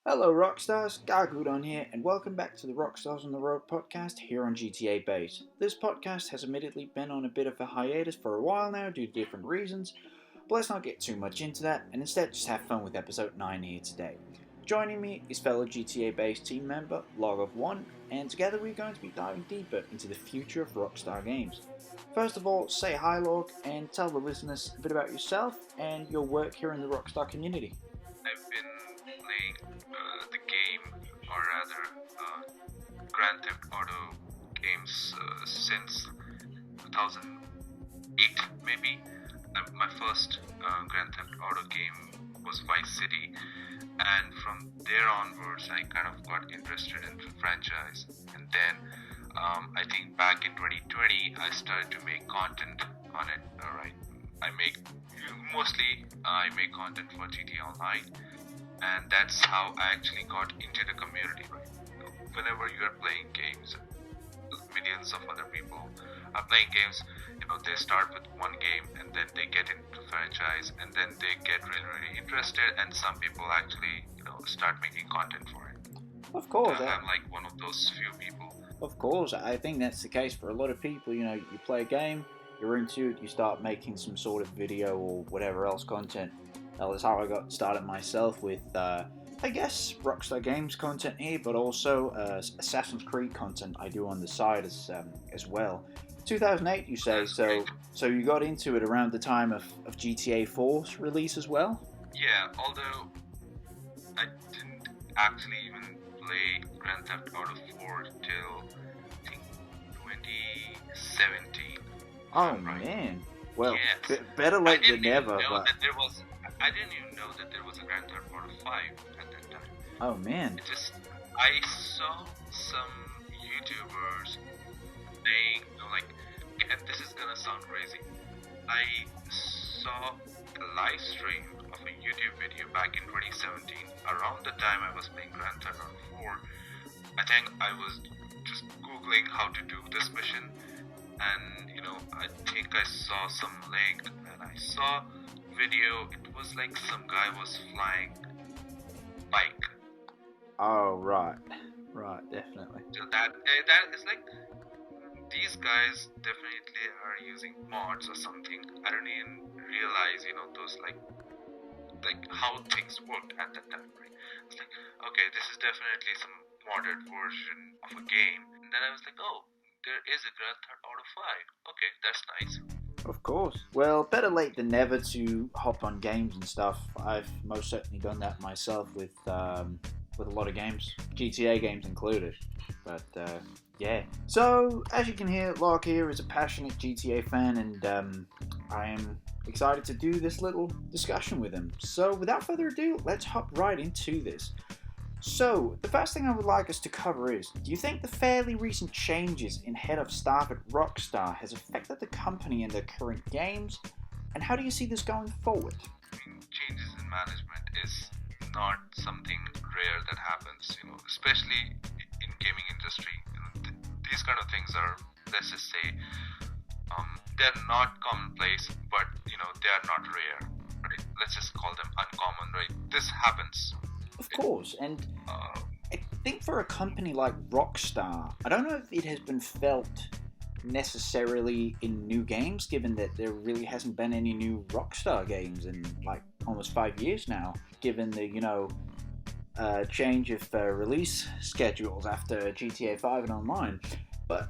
Hello Rockstars, Gargudon here, and welcome back to the Rockstars On The Road podcast here on GTABase. This podcast has admittedly been on a bit of a hiatus for a while now due to different reasons, but let's not get too much into that and instead just have fun with episode 9 here today. Joining me is fellow GTABase team member LogOfOne, and together we're going to be diving deeper into the future of Rockstar Games. First of all, say hi Log, and tell the listeners a bit about yourself and your work here in the Rockstar community. I've been playing the game, or rather, Grand Theft Auto games since 2008, maybe. My first Grand Theft Auto game was Vice City, and from there onwards, I kind of got interested in the franchise. And then, I think back in 2020, I started to make content on it. Alright, I make content for GTA Online, and that's how I actually got into the community. Right? Whenever you are playing games, millions of other people are playing games. They start with one game and then they get into the franchise, and then they get really, really interested. And some people actually, start making content for it. Of course, I'm like one of those few people. Of course, I think that's the case for a lot of people. You play a game, you're into it, you start making some sort of video or whatever else content. That's how I got started myself with, I guess, Rockstar Games content here, but also Assassin's Creed content I do on the side as well. 2008, you say, so you got into it around the time of GTA 4's release as well? Yeah, although I didn't actually even play Grand Theft Auto 4 till, I think, 2017. Oh, right. Man. Well, yes. Better late than never. I didn't even know that there was a Grand Theft Auto 5 at that time. Oh, man. I saw some YouTubers saying, and this is gonna sound crazy. I saw a live stream of a YouTube video back in 2017. Around the time I was playing Grand Theft Auto 4, I think I was just Googling how to do this mission, and I think I saw some link, and I saw video. It was like some guy was flying bike. Oh, right, definitely. So that is like, these guys definitely are using mods or something. I don't even realize, those like how things worked at that time, right? It's like, okay, this is definitely some modded version of a game. And then I was like, oh, there is a Grand Theft Auto 5. Okay, that's nice. Of course. Well, better late than never to hop on games and stuff. I've most certainly done that myself with a lot of games, GTA games included. But yeah. So as you can hear, Lark here is a passionate GTA fan, and I am excited to do this little discussion with him. So without further ado, let's hop right into this. So, the first thing I would like us to cover is, do you think the fairly recent changes in head of staff at Rockstar has affected the company and their current games? And how do you see this going forward? Changes in management is not something rare that happens, especially in gaming industry. These kind of things are, let's just say, they're not commonplace, but they are not rare, right? Let's just call them uncommon, right? This happens. Of course, and I think for a company like Rockstar, I don't know if it has been felt necessarily in new games, given that there really hasn't been any new Rockstar games in like almost 5 years now, given the change of release schedules after GTA 5 and Online. But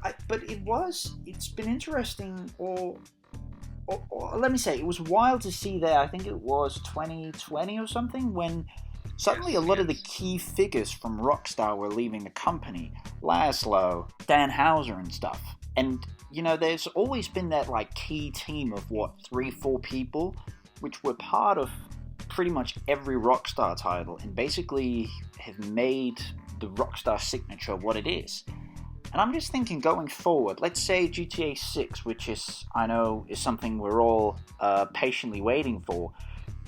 it's been interesting, or let me say, it was wild to see that. I think it was 2020 or something when suddenly a lot of the key figures from Rockstar were leaving the company. Laszlo, Dan Houser and stuff. And, there's always been that key team of 3-4 people, which were part of pretty much every Rockstar title and basically have made the Rockstar signature what it is. And I'm just thinking going forward, let's say GTA 6, which I know is something we're all patiently waiting for.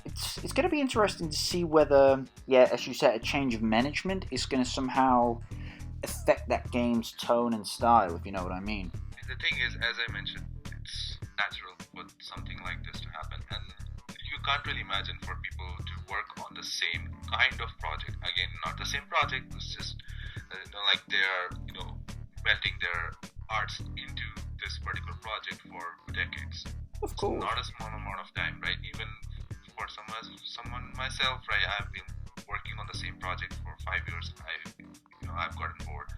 It's going to be interesting to see whether, as you said, a change of management is going to somehow affect that game's tone and style, if you know what I mean. The thing is, as I mentioned, it's natural for something like this to happen, and you can't really imagine for people to work on the same kind of project. Again, not the same project. It's just like they're melting their hearts into this particular project for decades. Of course. Not a small amount of time, right? Even for someone myself, right? I've been working on the same project for 5 years. I've gotten bored.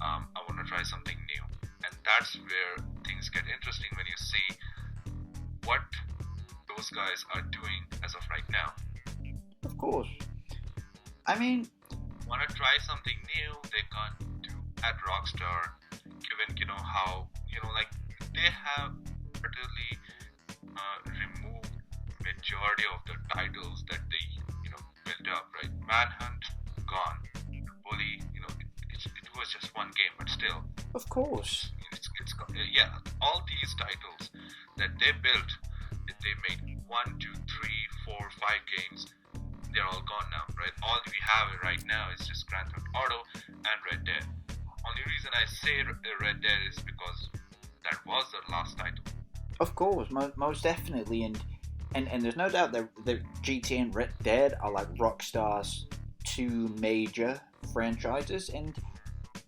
I want to try something new, and that's where things get interesting when you see what those guys are doing as of right now. Of course. I mean, want to try something new, they can't do at Rockstar, given how like they have utterly removed majority of the titles that they built up, right? Manhunt gone, Bully, it was just one game, but still. Of course. Yeah, all these titles that they built, they made 1, 2, 3, 4, 5 games. They're all gone now, right? All we have right now is just Grand Theft Auto and Red Dead. Only reason I say Red Dead is because that was the last title. Of course, most definitely, and there's no doubt that GTA and Red Dead are like Rockstar's two major franchises, and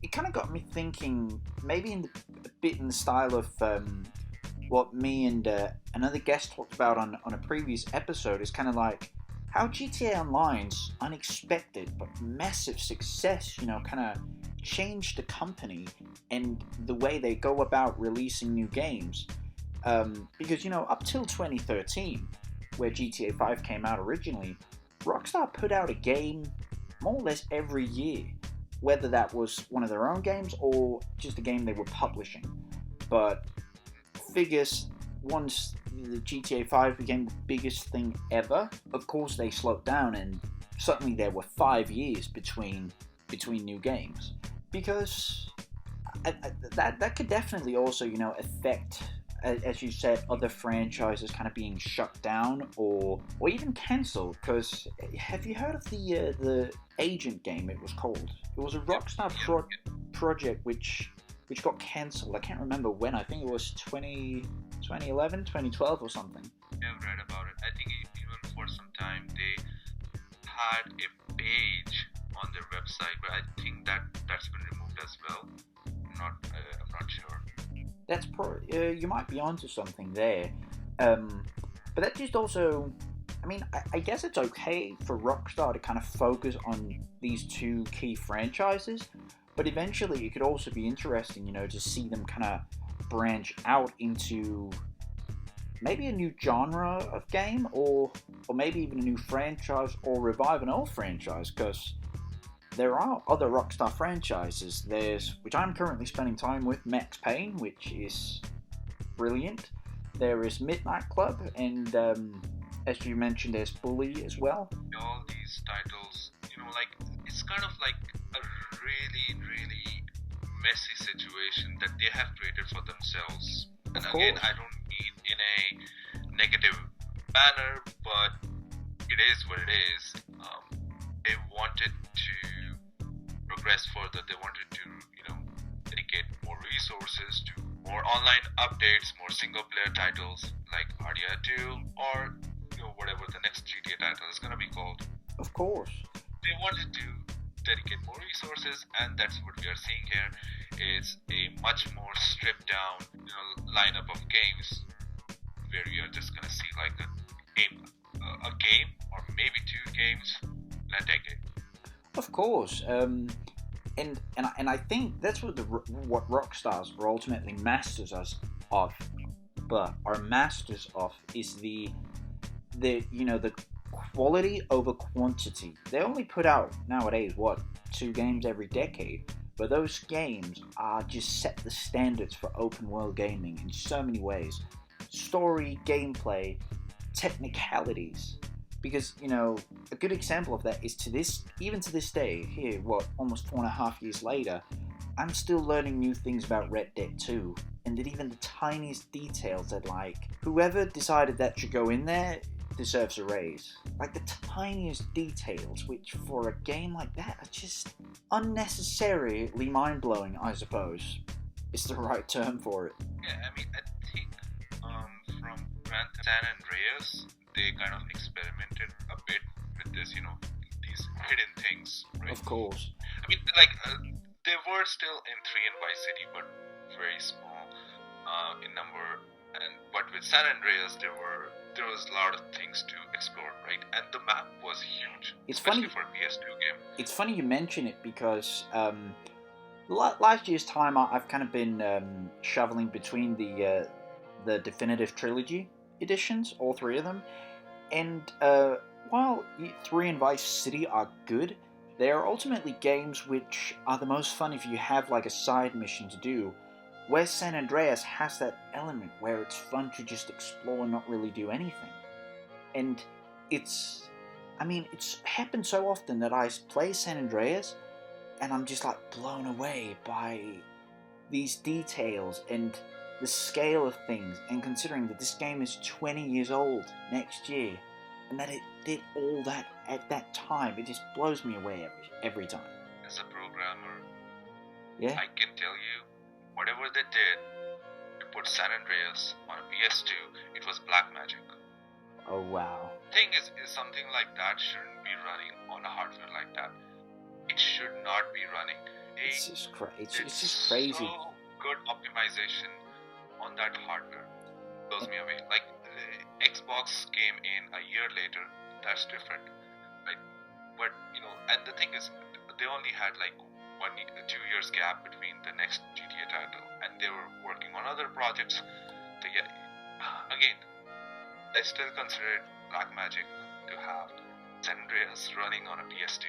it kind of got me thinking, maybe a bit in the style of what me and another guest talked about on a previous episode, is kind of like how GTA Online's unexpected but massive success, kind of changed the company and the way they go about releasing new games. Because, up till 2013, where GTA 5 came out originally, Rockstar put out a game more or less every year, whether that was one of their own games or just a game they were publishing. But figures, once the GTA 5 became the biggest thing ever, of course they slowed down, and suddenly there were 5 years between new games. Because that could definitely also, affect, as you said, other franchises kind of being shut down or even cancelled. Because have you heard of the Agent game? It was called. It was a Rockstar project which got cancelled. I can't remember when. I think it was 2011, 2012 or something. I've read about it. I think even for some time they had a page on their website, but I think that's been removed as well. I'm not sure. That's you might be onto something there, but that just also, I mean, I guess it's okay for Rockstar to kind of focus on these two key franchises, but eventually it could also be interesting, to see them kind of branch out into maybe a new genre of game, or maybe even a new franchise, or revive an old franchise, because there are other Rockstar franchises. There's, which I'm currently spending time with, Max Payne, which is brilliant. There is Midnight Club, and as you mentioned, there's Bully as well. All these titles, it's kind of like a really, really messy situation that they have created for themselves. And again, I don't mean in a negative manner, but it is what it is. They wanted to progress further. They wanted to, dedicate more resources to more online updates, more single-player titles like RDR 2, or whatever the next GTA title is going to be called. Of course. They wanted to dedicate more resources, and that's what we are seeing here. Is a much more stripped down, lineup of games where we are just going to see like a game or maybe 2 games in a decade. Of course, and I think that's what what Rockstars are ultimately masters of, but are masters of, is the quality over quantity. They only put out nowadays 2 games every decade, but those games are just set the standards for open world gaming in so many ways. Story, gameplay, technicalities. Because, a good example of that is even to this day, here, almost 4.5 years later, I'm still learning new things about Red Dead 2, and that even the tiniest details that, whoever decided that should go in there deserves a raise. Like, the tiniest details, which for a game like that are just unnecessarily mind-blowing, I suppose. It's the right term for it. Yeah, I mean, I think from San Andreas, they kind of experimented a bit with this, hidden things, right? Of course. I mean, like they were still in 3 and Vice City, but very small in number. But with San Andreas, there was a lot of things to explore, right? And the map was huge, especially for a PS2 game. It's funny you mention it because last year's time I've kind of been shoveling between the definitive trilogy editions, all 3 of them, and while 3 and Vice City are good, they are ultimately games which are the most fun if you have like a side mission to do. Where San Andreas has that element where it's fun to just explore and not really do anything. And it's happened so often that I play San Andreas and I'm just like blown away by these details and the scale of things, and considering that this game is 20 years old next year and that it did all that at that time, it just blows me away every time. As a programmer, yeah, I can tell you, whatever they did to put San Andreas on a PS2, it was black magic. Oh wow. Thing is something like that shouldn't be running on a hardware like that. It should not be running. It's just crazy. So good optimization on that hardware blows me away. Like Xbox came in a year later. That's different, right? But and the thing is, they only had like 2 years gap between the next GTA title, and they were working on other projects. Again, I still consider it black magic to have San Andreas running on a PS2.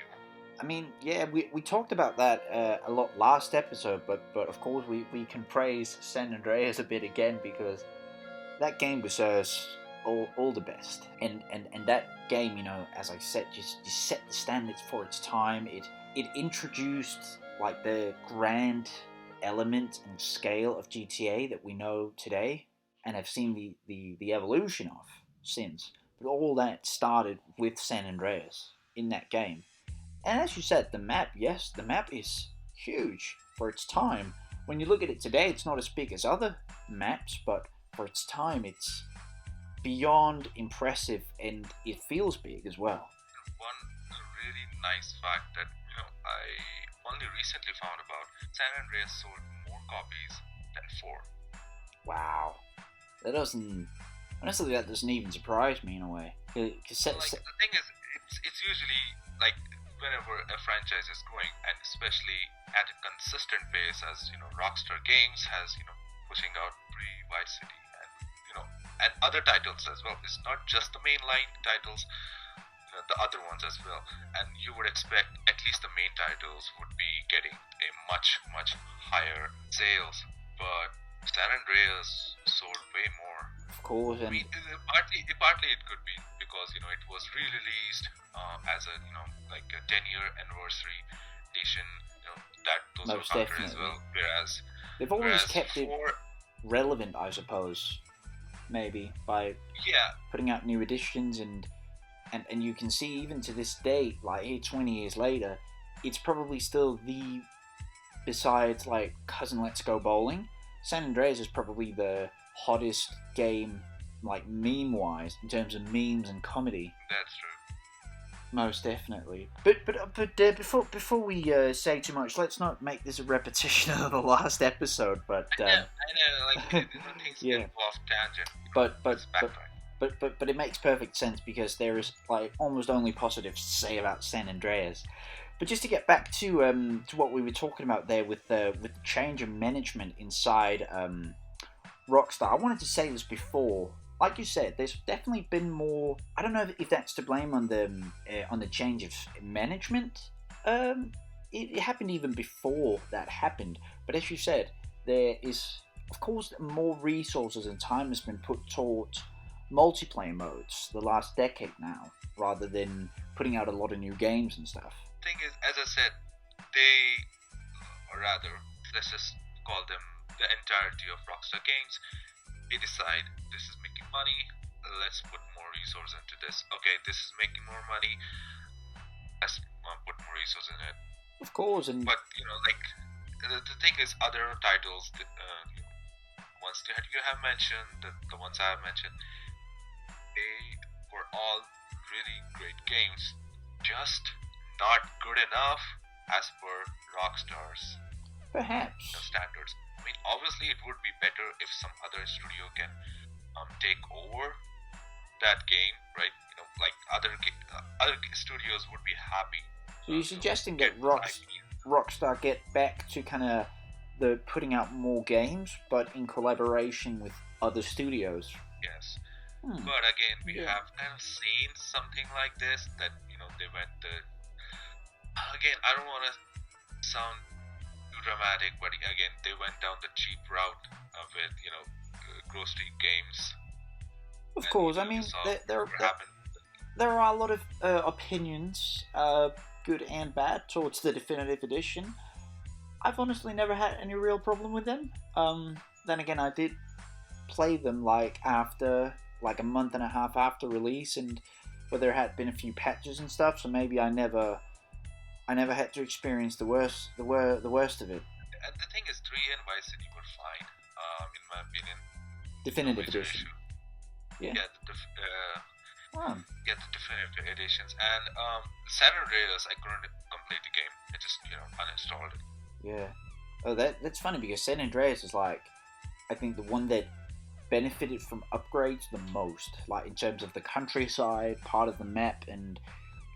I mean, yeah, we talked about that a lot last episode, but of course we can praise San Andreas a bit again, because that game was all the best, and that game, as I said, just set the standards for its time. It introduced like the grand element and scale of GTA that we know today and have seen the evolution of since. But all that started with San Andreas in that game. And as you said, the map is huge for its time. When you look at it today, it's not as big as other maps, but for its time, it's beyond impressive, and it feels big as well. One really nice fact that I only recently found about: San Andreas sold more copies than 4. Wow, that doesn't even surprise me in a way. The thing is, it's usually like whenever a franchise is growing, and especially at a consistent pace, as Rockstar Games has pushing out Vice City and other titles as well. It's not just the mainline titles, the other ones as well. And you would expect at least the main titles would be getting a much higher sales, but San Andreas sold way more. Of course, and partly it could be because it was re-released as a like a 10-year anniversary edition. That those most were definitely as well. Whereas they've always kept it relevant, I suppose. Maybe by putting out new editions, and you can see even to this day, like here 20 years later, it's probably still besides like Cousin Let's Go Bowling, San Andreas is probably the hottest game, like meme-wise, in terms of memes and comedy. That's true. Most definitely. But before we say too much, let's not make this a repetition of the last episode. But I know, like things get off tangent. But it makes perfect sense, because there is like almost only positives to say about San Andreas. But just to get back to what we were talking about there with the change of management inside Rockstar, I wanted to say this before. Like you said, there's definitely been more. I don't know if that's to blame on the change of management. It happened even before that happened. But as you said, there is, of course, more resources and time has been put towards multiplayer modes the last decade now, rather than putting out a lot of new games and stuff. Thing is, as I said, or rather, let's just call them the entirety of Rockstar Games. They decide this is making money, let's put more resources into this. Okay, this is making more money, let's put more resources in it. Of course, but like the thing is, other titles, ones that you have mentioned, the ones I have mentioned, they were all really great games, just not good enough as per Rockstar's Perhaps. standards. I mean, obviously, it would be better if some other studio can take over that game, right? You know, like other studios would be happy. So you're suggesting that Rockstar get back to kind of the putting out more games, but in collaboration with other studios. Yes. But again, we have kind of seen something like this, that, you know, they went again, I don't want to sound too dramatic, but again, they went down the cheap route with, you know, grocery games. Of course, I mean, there are a lot of opinions, good and bad, towards the definitive edition. I've honestly never had any real problem with them. Then again, I did play them like a month and a half after release, and where there had been a few patches and stuff, so maybe I never had to experience the worst of it. And the thing is, 3 and Vice City were fine, in my opinion. Definitive edition. Yeah. The definitive editions. And San Andreas, I couldn't complete the game. I just, you know, uninstalled it. Yeah. Oh, that's funny, because San Andreas is like, I think, the one that benefited from upgrades the most, like in terms of the countryside part of the map, and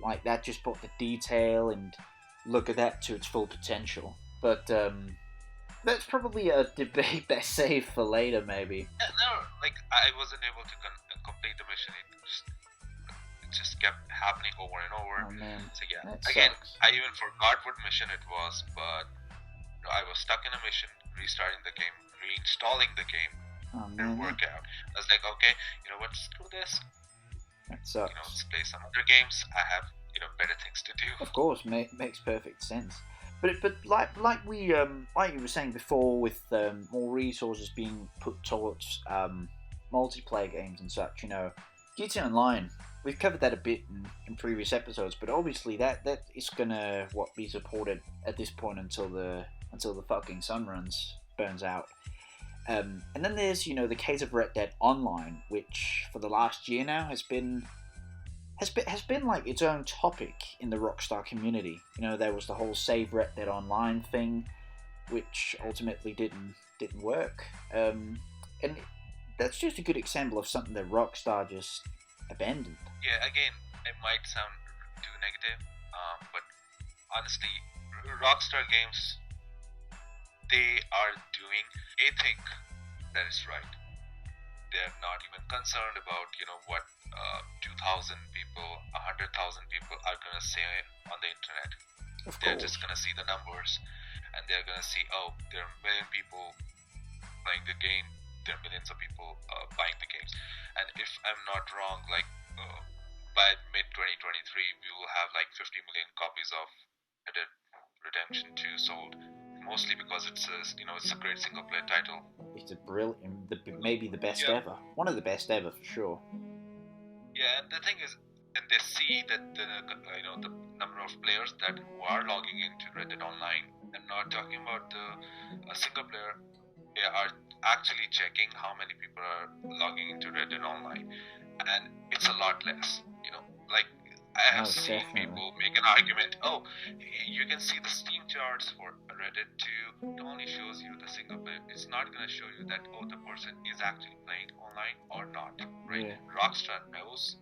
like that just brought the detail and look at that to its full potential. But that's probably a debate best saved for later, maybe. Yeah, no, like I wasn't able to complete the mission. It just kept happening over and over. Oh man. So yeah, that again, sucks. I even forgot what mission it was, but I was stuck in a mission, restarting the game, reinstalling the game. Oh man. Didn't work out. I was like, okay, you know what, screw this. That sucks. You know, let's play some other games. I have, you know, better things to do. Of course, makes perfect sense. But like you were saying before, with more resources being put towards multiplayer games and such, you know, GTA Online. We've covered that a bit in previous episodes, but obviously that is gonna be supported at this point until the fucking sun burns out. And then there's, you know, the case of Red Dead Online, which for the last year now has been like its own topic in the Rockstar community. You know, there was the whole Save Red Dead Online thing, which ultimately didn't work. And that's just a good example of something that Rockstar just abandoned. Yeah, again, it might sound too negative, but honestly, Rockstar Games, they are doing a thing that is right. They're not even concerned about, you know, what 2,000 people, 100,000 people are gonna say on the internet. They're just gonna see the numbers, and they're gonna see, oh, there are a million people playing the game. There are millions of people buying the games. And if I'm not wrong, like by mid 2023, we will have like 50 million copies of Red Dead Redemption 2 sold. Mostly because it's a great single player title. It's maybe the best ever. One of the best ever for sure. Yeah, and the thing is, and they see that the number of players that who are logging into Red Dead Online. I'm not talking about the single player. They are actually checking how many people are logging into Red Dead Online, and it's a lot less. You know, like I have seen people make an argument. Oh, you can see the Steam charts for Red Dead 2. It only shows you the single player. It's not going to show you that, oh, the person is actually playing online or not, right? Yeah. Rockstar knows.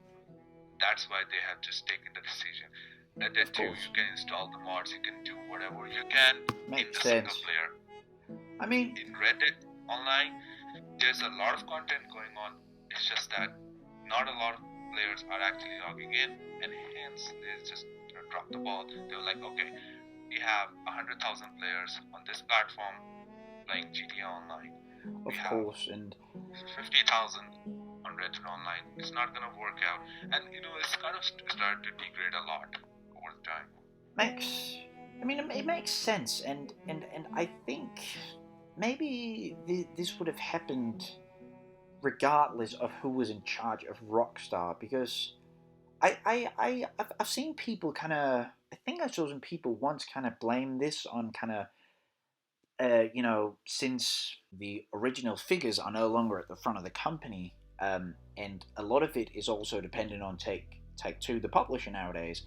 That's why they have just taken the decision. Red Dead 2, you can install the mods, you can do whatever you can in the single player. I mean, in Red Dead Online, there's a lot of content going on. It's just that not a lot of players are actually logging in, and hence they just dropped the ball. They were like, okay, we have 100,000 players on this platform playing GTA Online. Of course, and 50,000 on Red Dead Online. It's not gonna work out, and you know, it's kind of started to degrade a lot over the time. It makes sense, and I think maybe this would have happened regardless of who was in charge of Rockstar, because I've seen people kind of, I think I saw some people once kind of blame this on kind of, since the original figures are no longer at the front of the company, and a lot of it is also dependent on Take-Two, the publisher nowadays.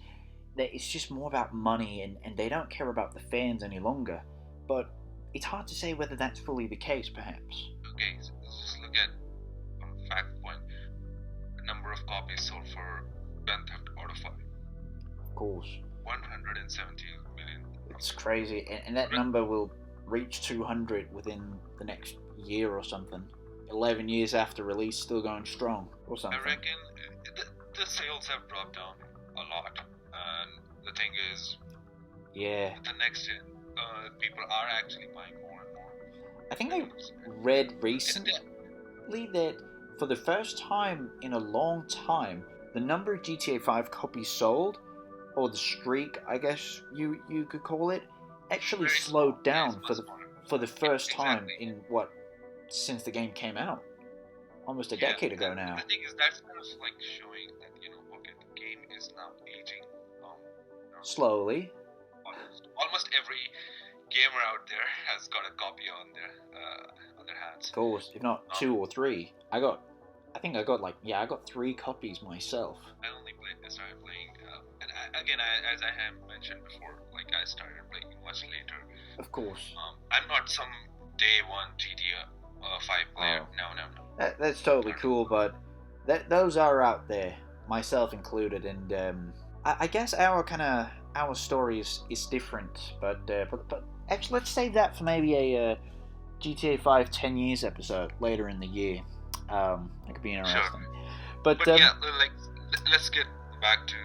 that it's just more about money, and they don't care about the fans any longer. But it's hard to say whether that's fully the case, perhaps. Okay, so let's just look at on fact point. The number of copies sold for Grand Theft Auto 5. Of course. 170 million. It's crazy, and that number will reach 200 within the next year or something. 11 years after release, still going strong, or something. I reckon the sales have dropped down a lot, and the thing is, yeah, the next gen, people are actually buying more and more. I think I read recently that for the first time in a long time, the number of GTA 5 copies sold, or the streak, I guess you could call it, actually slowed down for the first time in since the game came out, almost a decade ago now. The thing is, that's kind of like showing that okay, the game is now aging. Slowly. Almost every gamer out there has got a copy on their hands. Of course, if not 2 or 3. I got 3 copies myself. I only started playing, and as I have mentioned before, I started playing much later. Of course. I'm not some day one GTA 5 player. No. That's totally cool, but those are out there, myself included, and I guess our story is different, but actually let's save that for maybe a GTA 5 10 years episode later in the year. That could be interesting. Sure. But yeah, let's get back to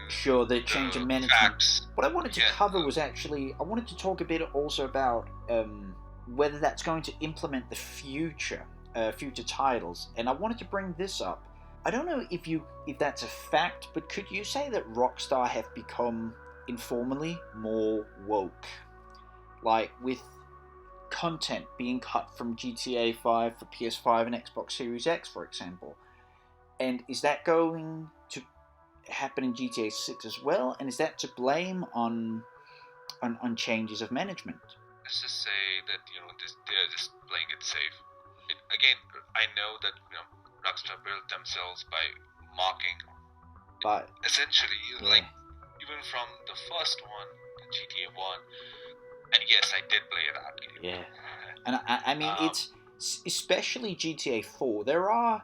the change in management. Facts. What I wanted to cover was actually, I wanted to talk a bit also about whether that's going to implement the future titles, and I wanted to bring this up. I don't know if that's a fact, but could you say that Rockstar have become informally more woke, like with content being cut from GTA 5 for PS5 and Xbox Series X, for example? And is that going to happen in GTA 6 as well? And is that to blame on changes of management? Let's just say that they're just playing it safe. Again, I know that Rockstar built themselves by mocking, but essentially, even from the first one, GTA 1, and yes, I did play that game. Yeah, and I mean, it's especially GTA 4. There are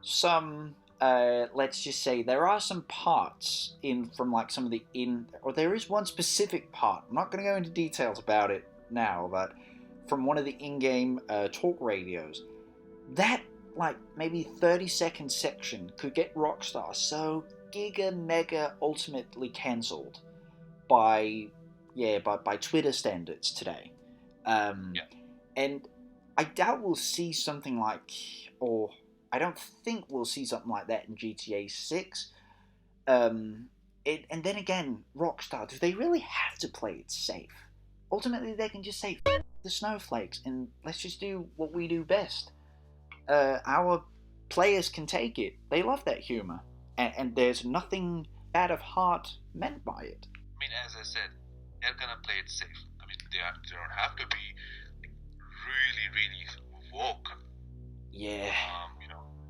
some, let's just say, there are some parts from some of the or there is one specific part. I'm not going to go into details about it now, but from one of the in-game talk radios, that maybe 30-second section could get Rockstar so mega ultimately cancelled by Twitter standards today. And I doubt we'll see something or I don't think we'll see something like that in GTA 6. And then again, Rockstar, do they really have to play it safe? Ultimately, they can just say, F the snowflakes, and let's just do what we do best. Our players can take it. They love that humor. And there's nothing bad of heart meant by it. I mean, as I said, they're gonna play it safe. I mean, they don't have to be really woke. Yeah.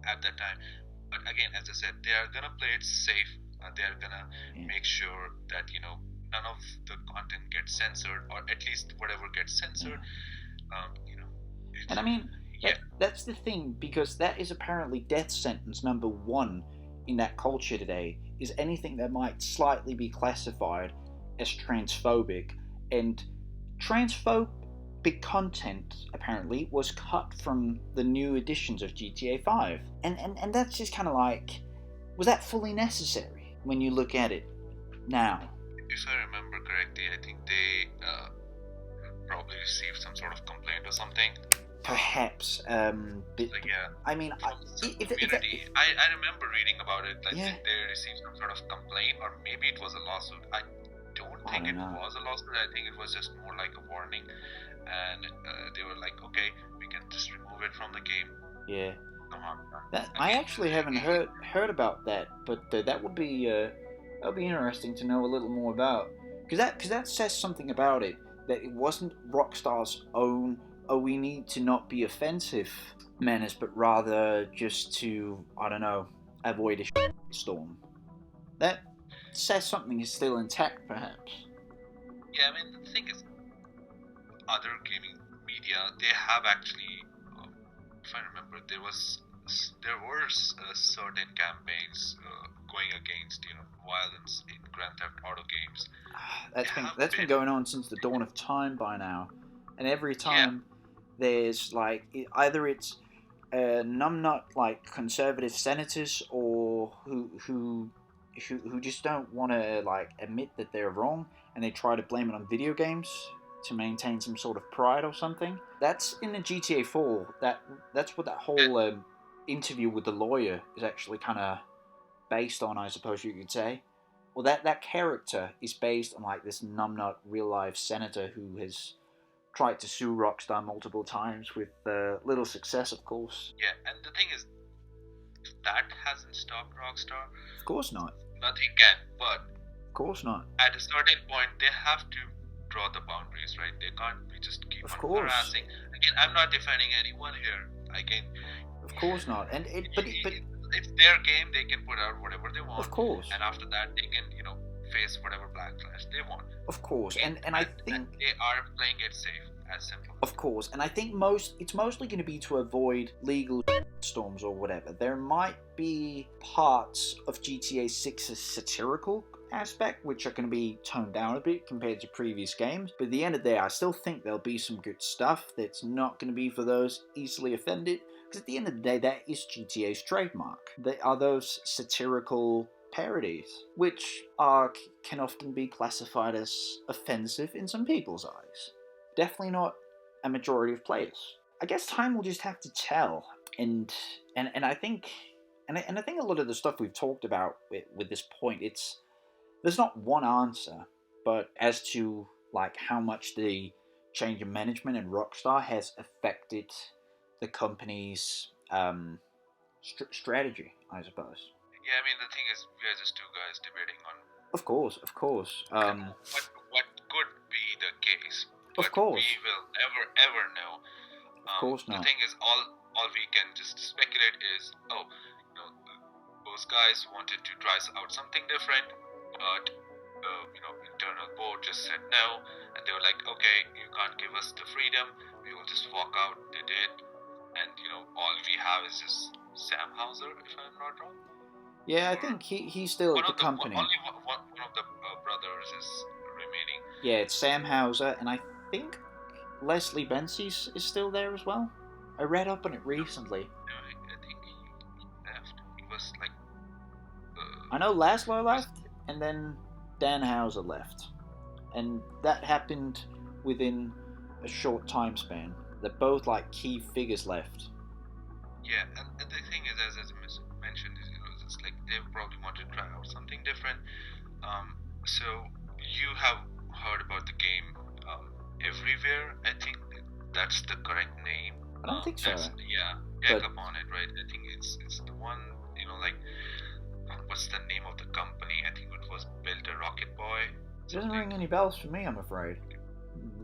At that time. But again, as I said, they are gonna play it safe. They are gonna make sure that none of the content gets censored, or at least whatever gets censored. And I mean, that's the thing, because that is apparently death sentence number 1 in that culture today, is anything that might slightly be classified as transphobic. And transphobic content apparently was cut from the new editions of GTA 5. And that's just kind of was that fully necessary when you look at it now? If I remember correctly, I think they probably received some sort of complaint or something. Perhaps. I mean, community. I remember reading about it. They received some sort of complaint, or maybe it was a lawsuit. I don't think it was a lawsuit. I think it was just more like a warning, and they were like, "Okay, we can just remove it from the game." Yeah. Come on. I actually haven't heard about that, but that would be interesting to know a little more about, because that says something about it, that it wasn't Rockstar's own, we need to not be offensive menace, but rather just to, I don't know, avoid a storm. That says something is still intact, perhaps. Yeah, I mean, the thing is, other gaming media, they have actually, if I remember, there were certain campaigns going against, violence in Grand Theft Auto games. That's been going on since the dawn of time by now, and every Yeah, time there's like either it's numbnut like conservative senators or who just don't want to like admit that they're wrong, and they try to blame it on video games to maintain some sort of pride or something. That's in the GTA 4. That's what that yeah, whole interview with the lawyer is actually kind of based on, I suppose you could say. Well, that character is based on like this numbnut real life senator who has tried to sue Rockstar multiple times with little success, of course. yeah. And the thing is, that hasn't stopped Rockstar. Of course not. Nothing can, but Of course not. at a certain point, they have to draw the boundaries, right? They can't be just keep Of on course. harassing. Again, I'm not defending anyone here. Again, Of course not. And but it's their game. They can put out whatever they want. Of course. And after that, they can face whatever backlash they want. Of course. And I think they are playing it safe. As simple. Of course. And I think it's mostly going to be to avoid legal storms or whatever. There might be parts of GTA 6's satirical aspect which are going to be toned down a bit compared to previous games, but at the end of the day I still think there'll be some good stuff that's not going to be for those easily offended, because at the end of the day that is GTA's trademark. They are those satirical parodies which can often be classified as offensive in some people's eyes. Definitely not a majority of players. I guess time will just have to tell, and I think I think a lot of the stuff we've talked about with this point, there's not one answer, but as to like how much the change in management in Rockstar has affected the company's strategy, I suppose. Yeah, I mean the thing is, we are just two guys debating on. Of course. What could be the case? Of course. We will never ever know. Of course not. The thing is, all we can just speculate is, those guys wanted to try out something different, but internal board just said no, and they were like, okay, you can't give us the freedom, we will just walk out. They did, and all we have is just Sam Hauser, if I'm not wrong. Yeah, I think he's still at the company. Only one of the brothers is remaining. Yeah, it's Sam Hauser, and I think Leslie Benzies is still there as well. I read up on it recently. No, I think he left. He was like. I know Laszlo left, and then Dan Hauser left, and that happened within a short time span. They're both like key figures left. Yeah, and the thing is, as I mentioned, it's like they probably want to try out something different. So you have heard about the game Everywhere. I think that's the correct name. I don't think so. Check up on it, right? I think it's the one. What's the name of the company? I think it was Build a Rocket Boy. It doesn't ring any bells for me, I'm afraid.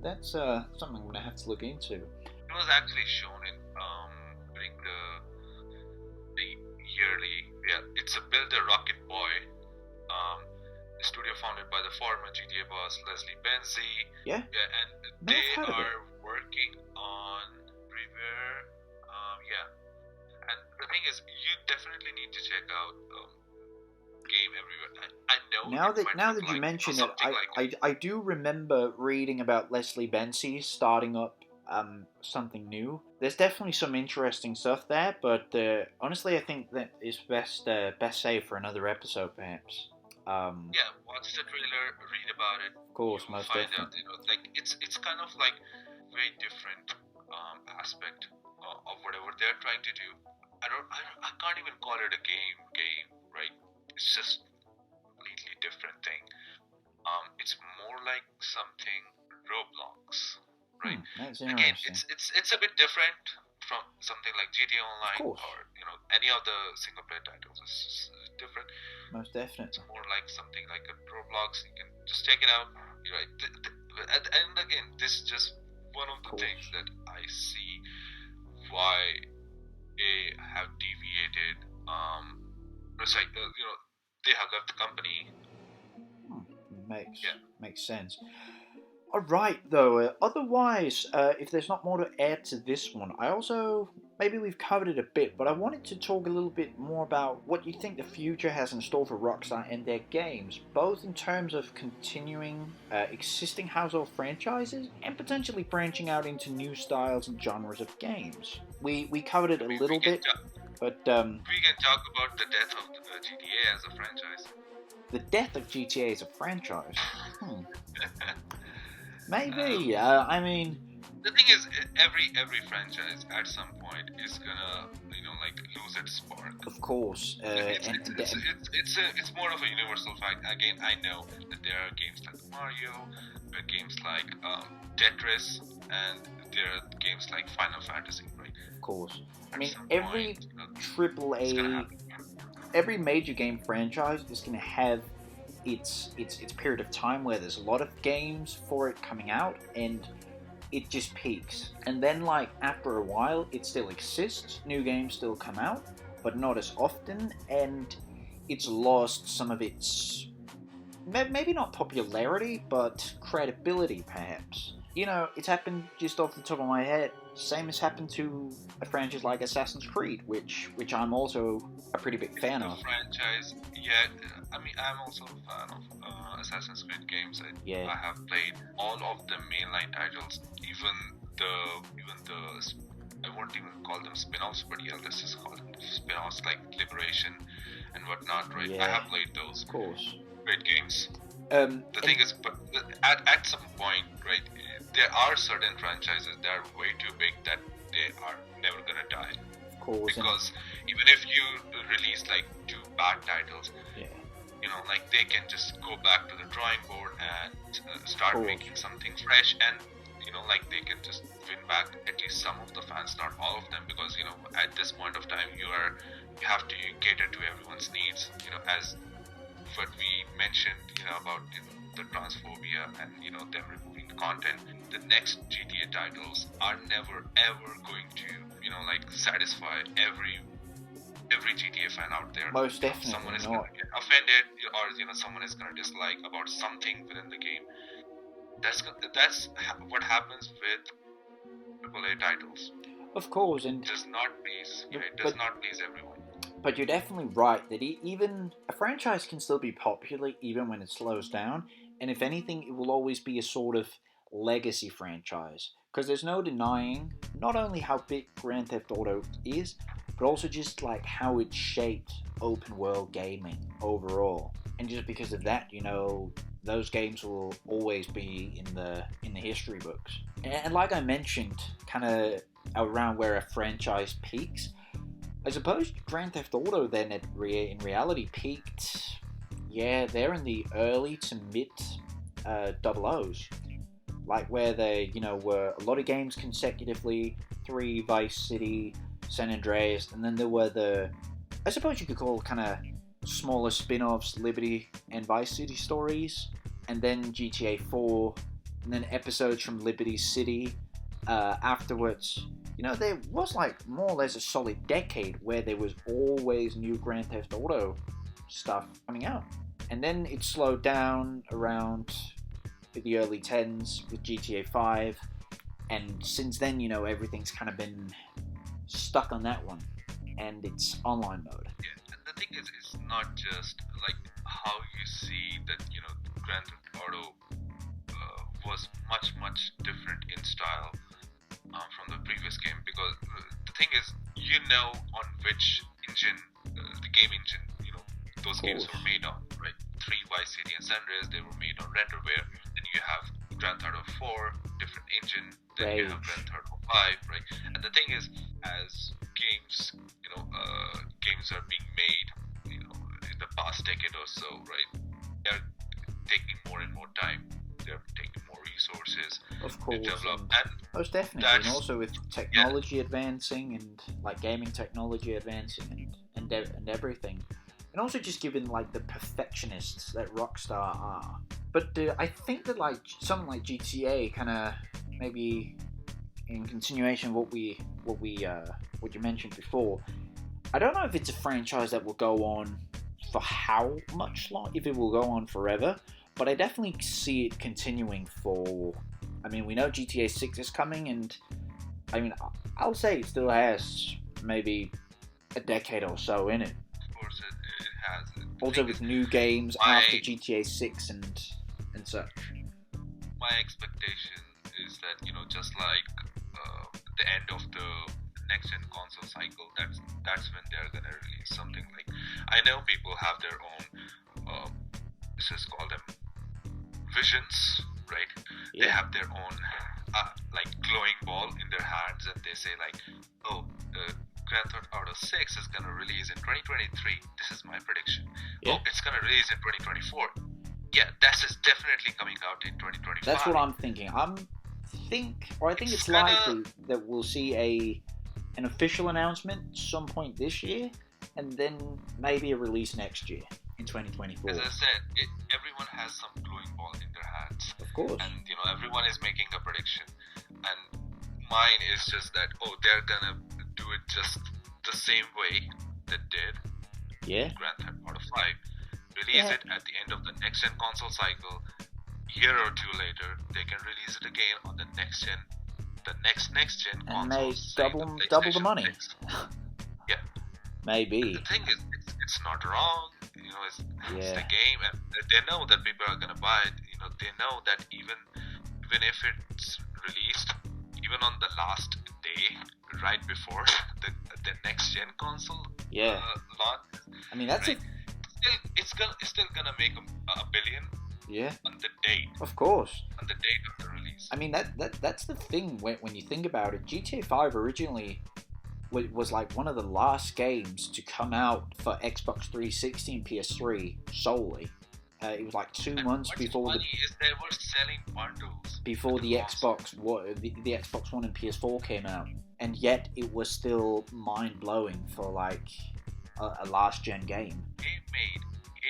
That's something I'm gonna have to look into. It was actually shown in during the yearly. Yeah, it's a Build a Rocket Boy. The studio founded by the former GTA boss Leslie Benzies. Yeah. Yeah, and they are working on River. Yeah, and the thing is, you definitely need to check out Game Everywhere. I know. Now that you mention it, I do remember reading about Leslie Benzies starting up something new. There's definitely some interesting stuff there, but honestly, I think that is best saved for another episode, perhaps. Yeah, watch the trailer, read about it. Of course, most definitely. It's kind of like very different aspect of whatever they're trying to do. I can't even call it a game, right? It's just completely different thing. It's more like something Roblox, right? That's Again, interesting. it's a bit different from something like GTA Online or any of the single player titles. It's different. Most definitely. It's more like something like a Roblox. You can just check it out. Right? And again, this is just one of the things that I see why they have deviated. It's like they have left the company, Makes sense. All right, though. Otherwise, if there's not more to add to this one, I also maybe we've covered it a bit, but I wanted to talk a little bit more about what you think the future has in store for Rockstar and their games, both in terms of continuing existing household franchises and potentially branching out into new styles and genres of games. We covered it a little bit, but we can talk about the death of GTA as a franchise. The death of GTA as a franchise. Maybe. I mean, the thing is, every franchise at some point is gonna, lose its spark. Of course. It's more of a universal fact. Again, I know that there are games like Mario, there are games like Tetris, and there are games like Final Fantasy, right? Of course. I mean, every AAA, every major game franchise is gonna have its period of time where there's a lot of games for it coming out and it just peaks, and then like after a while it still exists, new games still come out but not as often, and it's lost some of its maybe not popularity but credibility perhaps. It's happened just off the top of my head. Same has happened to a franchise like Assassin's Creed, which I'm also a pretty big fan of. Franchise, yeah. I mean, I'm also a fan of Assassin's Creed games. I have played all of the mainline titles, even the I won't even call them spin-offs, but yeah, let's just call them spin-offs like Liberation and whatnot, right? Yeah, I have played those. Of course. Great games. The thing is, but at some point, right, there are certain franchises that are way too big that they are never gonna die. Of course. Because even if you release like 2 bad titles, they can just go back to the drawing board and start making something fresh, and they can just win back at least some of the fans, not all of them, because at this point of time you have to cater to everyone's needs. As what we mentioned, about the transphobia and them removing content, the next GTA titles are never ever going to satisfy every GTA fan out there. Most definitely. Someone is going to get offended, or someone is going to dislike about something within the game. That's what happens with AAA titles. Of course, and it does not please everyone. But you're definitely right that even a franchise can still be popular even when it slows down, and if anything, it will always be a sort of legacy franchise. Because there's no denying not only how big Grand Theft Auto is, but also just like how it shaped open world gaming overall. And just because of that, those games will always be in the history books. And like I mentioned, kind of around where a franchise peaks, I suppose Grand Theft Auto then in reality peaked, they're in the early to mid 00s. Like where they, were a lot of games consecutively, 3, Vice City, San Andreas, and then there were I suppose you could call kind of smaller spin-offs, Liberty and Vice City stories, and then GTA 4, and then episodes from Liberty City afterwards. There was like more or less a solid decade where there was always new Grand Theft Auto stuff coming out. And then it slowed down around the early 10s with GTA 5. And since then, everything's kind of been stuck on that one. And it's online mode. Yeah, and the thing is, it's not just like how you see that, Grand Theft Auto was much different in style from the previous game, because the thing is, on which engine, the game engine, those games were made on, right? 3, Vice City and San Andreas, they were made on Renderware. Then you have Grand Theft Auto 4, different engine. Then you have Grand Theft Auto 5, right? And the thing is, as games, games are being made, in the past decade or so, right? They're taking more and more time. They're taking more resources to develop, and most definitely, and also with technology advancing and like gaming technology advancing and everything, and also just given like the perfectionists that Rockstar are. But I think that like something like GTA, kind of maybe in continuation of what you mentioned before, I don't know if it's a franchise that will go on for how much long, if it will go on forever. But I definitely see it continuing for... I mean, we know GTA 6 is coming, and I mean, I'll say it still has maybe a decade or so in it. Of course, it has. Also with new games after GTA 6 and such. My expectation is that, you know, just like the end of the next-gen console cycle, that's when they're gonna release something like... I know people have their own, let's just call them visions, right? Yeah. They have their own like glowing ball in their hands, and they say like, oh, Grand Theft Auto 6 is gonna release in 2023. This is my prediction. Yeah. Oh, it's gonna release in 2024. Yeah, that is definitely coming out in 2025. That's what I'm thinking. I think it's likely that we'll see an official announcement some point this year, and then maybe a release next year in 2024. As I said, everyone has some glowing ball in their hands. Of course. And, you know, everyone is making a prediction. And mine is just that, oh, they're gonna do it just the same way they did Grand Theft Auto 5. Release it at the end of the next-gen console cycle. Year or two later, they can release it again on the next-gen, the next-gen and consoles. make double the money. Yeah. Maybe. The thing is, it's not wrong. You know, it's the Yeah. game, and they know that people are gonna buy it. You know, they know that even if it's released, even on the last day, right before the next-gen console launch. I mean, that's right? It's still gonna make a billion. Yeah. On the date. Of course. On the date of the release. I mean, that's the thing when you think about it. GTA 5 originally was like one of the last games to come out for Xbox 360 and PS3 solely. It was like 2 months before the they were selling bundles before the Xbox One and PS4 came out, and yet it was still mind blowing for like a last gen game. Game made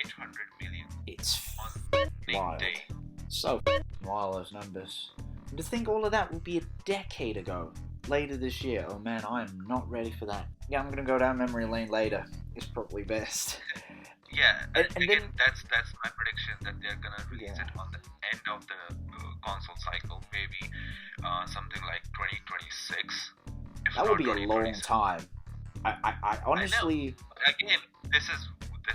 800 million. It's on wild. day. So wild, those numbers. And to think all of that would be a decade ago. Later this year. Oh man, I am not ready for that. Yeah, I'm gonna go down memory lane later. It's probably best. Yeah, and again, then, that's my prediction, that they're gonna release it on the end of the console cycle, maybe something like 2026. That would be a long time. I honestly. Again, this is.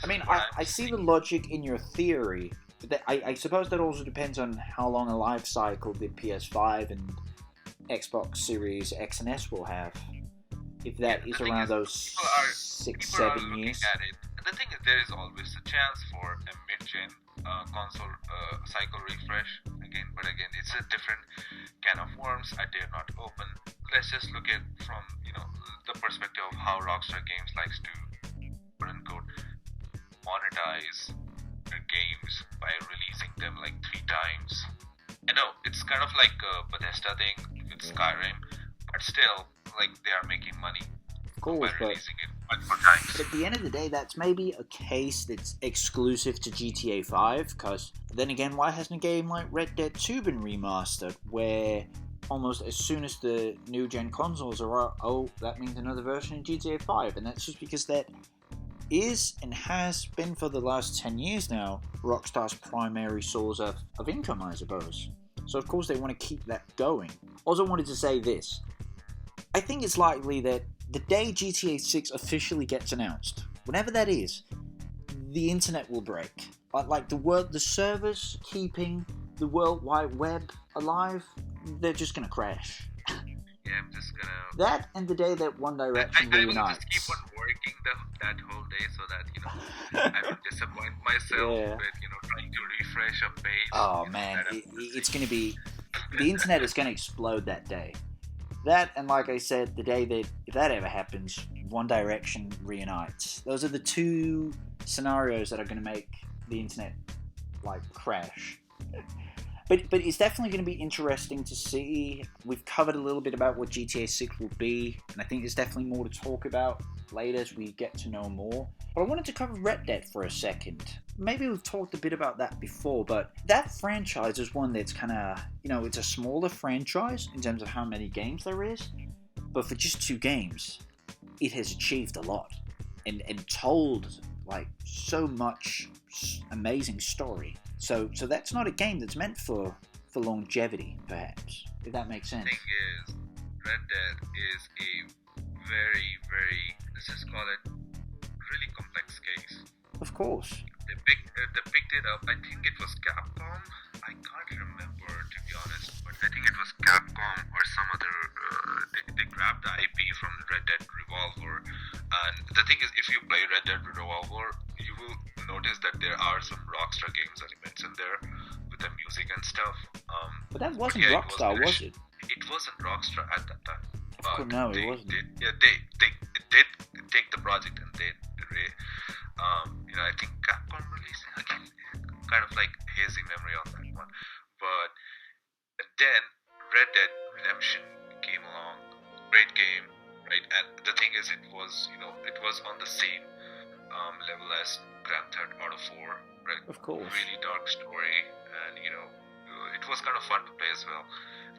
I mean, I see the logic in your theory. But I suppose that also depends on how long a life cycle the PS5 and Xbox Series X and S will have. If that is around those 6-7 years. At it. The thing is, there is always a chance for a mid-gen console cycle refresh. But again, it's a different can of worms. I dare not open. Let's just look at from the perspective of how Rockstar Games likes to, quote unquote, monetize their games by releasing them like 3 times. I know it's kind of like a Bethesda thing with Skyrim, but still, like, they are making money. Of course, by releasing it multiple times. But at the end of the day, that's maybe a case that's exclusive to GTA 5, because then again, why hasn't a game like Red Dead 2 been remastered, where almost as soon as the new gen consoles are out, oh, that means another version of GTA 5, and that's just because that is and has been for the last 10 years now Rockstar's primary source of income, I suppose. So of course they want to keep that going. Also wanted to say this. I think it's likely that the day GTA 6 officially gets announced, whenever that is, the internet will break. Like the servers keeping the World Wide Web alive, they're just gonna crash. Yeah, I'm just gonna... That and the day that One Direction reunites. I will just keep on working that whole day so that, I don't disappoint myself with, trying to refresh a page. Oh man, it's gonna be... The internet is gonna explode that day. That, and like I said, the day that, if that ever happens, One Direction reunites. Those are the 2 scenarios that are going to make the internet, like, crash. But it's definitely going to be interesting to see. We've covered a little bit about what GTA 6 will be, and I think there's definitely more to talk about later as we get to know more. But I wanted to cover Red Dead for a second. Maybe we've talked a bit about that before, but that franchise is one that's kind of, it's a smaller franchise in terms of how many games there is, but for just 2 games, it has achieved a lot and told, like, so much amazing story. So that's not a game that's meant for longevity, perhaps, if that makes sense. The thing is, Red Dead is a very, very, let's just call it, really complex case. Of course. They picked it up. I think it was Capcom. I can't remember, to be honest, but I think it was Capcom or some other. They grabbed the IP from Red Dead Revolver, and the thing is, if you play Red Dead Revolver, you will notice that there are some Rockstar Games elements in there with the music and stuff. But that wasn't Rockstar, was it? It wasn't Rockstar at that time. No, it wasn't. They did take the project and they I think Capcom released it. Again, kind of like hazy memory on that one. But then Red Dead Redemption came along, great game, right? And the thing is, it was on the same level as Grand Theft Auto 4, right? Of course. Really dark story, and it was kind of fun to play as well.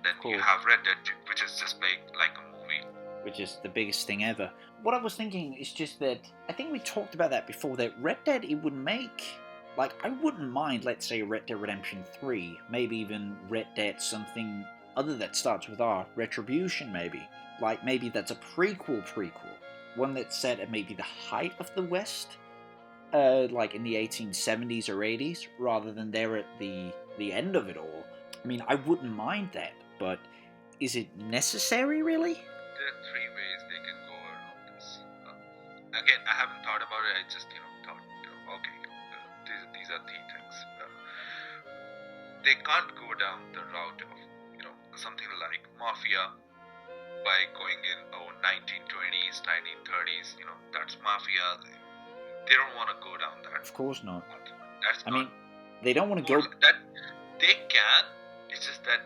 Then you have Red Dead, which is just played like a movie. Which is the biggest thing ever. What I was thinking is just that, I think we talked about that before, that Red Dead, it would make, like, I wouldn't mind, let's say, Red Dead Redemption 3, maybe even Red Dead something other that starts with R, Retribution maybe. Like, maybe that's a prequel, one that's set at maybe the height of the West, like in the 1870s or 80s, rather than there at the end of it all. I mean, I wouldn't mind that, but is it necessary, really? There are three ways they can go around this. Again, I haven't thought about it. I just thought, okay, these are the things. They can't go down the route of something like Mafia by going in 1920s, 1930s. That's Mafia. They don't want to go down that. Of course not. I mean, they don't want to go. That they can. It's just that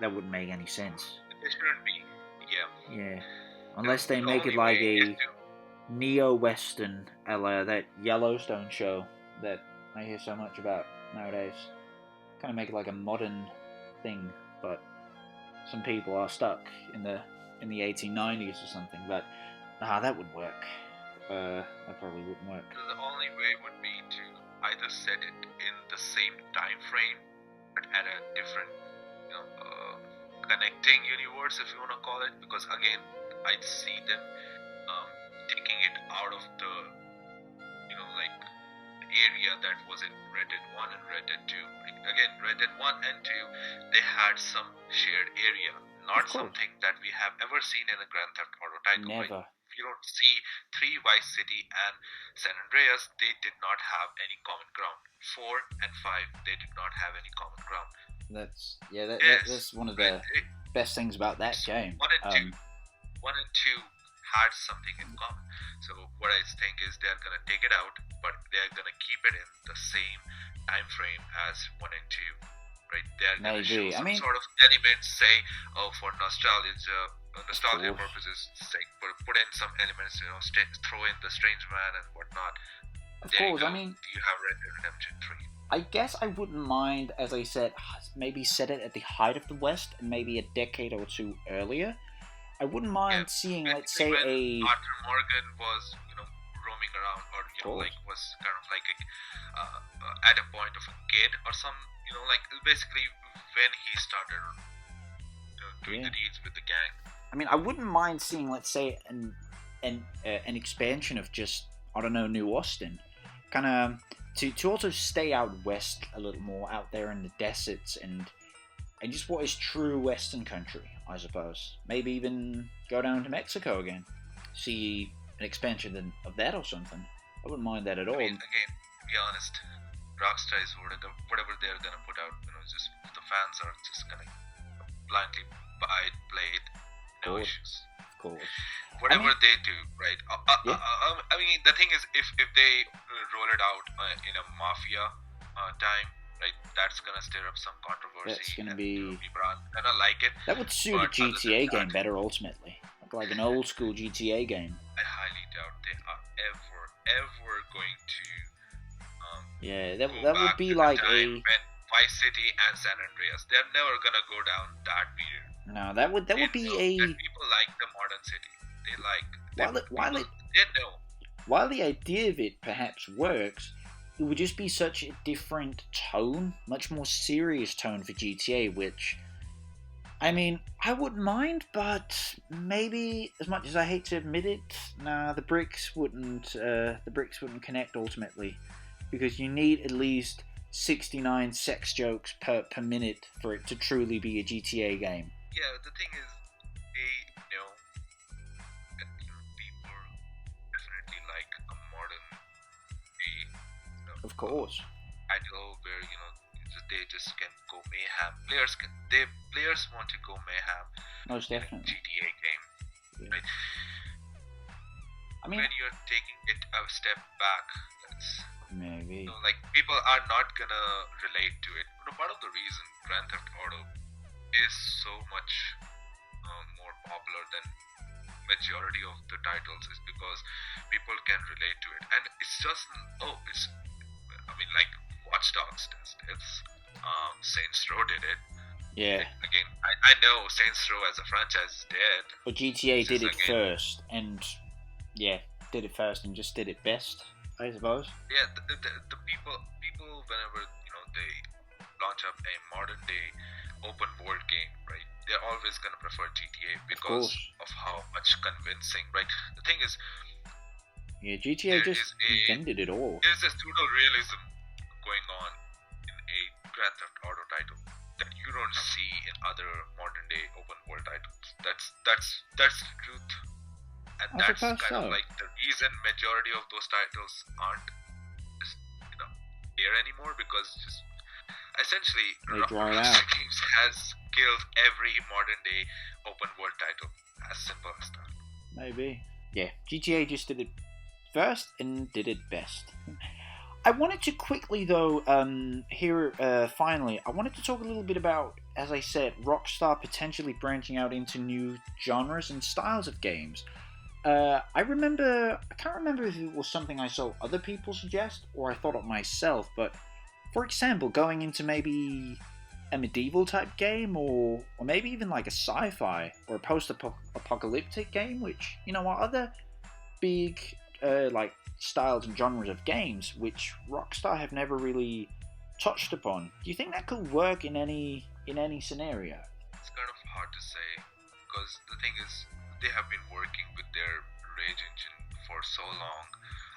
that wouldn't make any sense. They shouldn't be. Yeah. Unless they make it like a neo-western, that Yellowstone show that I hear so much about nowadays. Kind of make it like a modern thing, but some people are stuck in the 1890s or something. But that wouldn't work. That probably wouldn't work. The only way would be to either set it in the same time frame, but at a different, connecting universe, if you want to call it, because again, I see them taking it out of the, like, area that was in Red Dead 1 and Red Dead 2. Again, Red Dead 1 and 2, they had some shared area, not something that we have ever seen in a Grand Theft Auto title. Never. If you don't see 3, Vice City and San Andreas, they did not have any common ground. 4 and 5, they did not have any common ground. That's one of the best things about that game. 1 and 2 had something in common. So what I think is they're gonna take it out, but they're gonna keep it in the same time frame as 1 and 2. Right? They're gonna show some sort of elements, say, for nostalgia purposes, say, put in some elements, throw in the Strange Man and whatnot. Of course, I mean, you have Red Dead Redemption 3. I guess I wouldn't mind, as I said, maybe set it at the height of the West and maybe a decade or two earlier. I wouldn't mind seeing, let's say, when Arthur Morgan was, roaming around, or was kind of like at a point of a kid or some, like basically when he started doing the deeds with the gang. I mean, I wouldn't mind seeing, let's say, an expansion of just, I don't know, New Austin, kind of to also stay out west a little more, out there in the deserts and just what is true Western country, I suppose. Maybe even go down to Mexico again, see an expansion of that or something. I wouldn't mind that at all. I mean, again, to be honest, Rockstar is whatever they're gonna put out, just the fans are just gonna blindly buy it, play it, no issues. Of course. Whatever they do, right? I mean, the thing is, if they roll it out in a Mafia time, right, that's gonna stir up some controversy. That's gonna be. People aren't gonna like it. That would suit a GTA game better, ultimately. Like an old school GTA game. I highly doubt they are ever going to. That would be like a. When Vice City and San Andreas, they're never gonna go down that period. No, that would be a. People like the modern city. They like. While the idea of it perhaps works, it would just be such a different tone, much more serious tone for GTA, which, I mean, I wouldn't mind, but maybe, as much as I hate to admit it, nah, the bricks wouldn't connect ultimately, because you need at least 69 sex jokes per minute for it to truly be a GTA game. Yeah, the thing is, they know that people definitely like a modern day, Of course. title where they just can go mayhem. Players want to go mayhem Most in a definitely. GTA game, Yeah. right? I mean, When you're taking it a step back, maybe. like people are not gonna relate to it. But part of the reason Grand Theft Auto is so much more popular than majority of the titles is because people can relate to it, and it's just like Watch Dogs does this, Saints Row did it. Yeah. Again, I know Saints Row as a franchise is dead, But GTA did it again, first, and did it first and just did it best, I suppose. yeah. The people whenever they launch up a modern day open world game, right? They're always gonna prefer GTA because of how much convincing, right? The thing is, yeah, GTA there just invented it all. There's a pseudo realism going on in a Grand Theft Auto title that you don't see in other modern day open world titles. That's the truth, and that's kind of like the reason majority of those titles aren't just there anymore, because just essentially Rockstar Games has killed every modern day open world title. As simple as that. Maybe. Yeah, GTA just did it first and did it best. I wanted to quickly, though, finally, I wanted to talk a little bit about, as I said, Rockstar potentially branching out into new genres and styles of games. I can't remember if it was something I saw other people suggest, or I thought it myself, but, for example, going into maybe a medieval type game, or maybe even like a sci-fi, or a post-apocalyptic game, which, are other big, styles and genres of games which Rockstar have never really touched upon. Do you think that could work in any scenario? It's kind of hard to say, because the thing is, they have been working with their Rage engine for so long.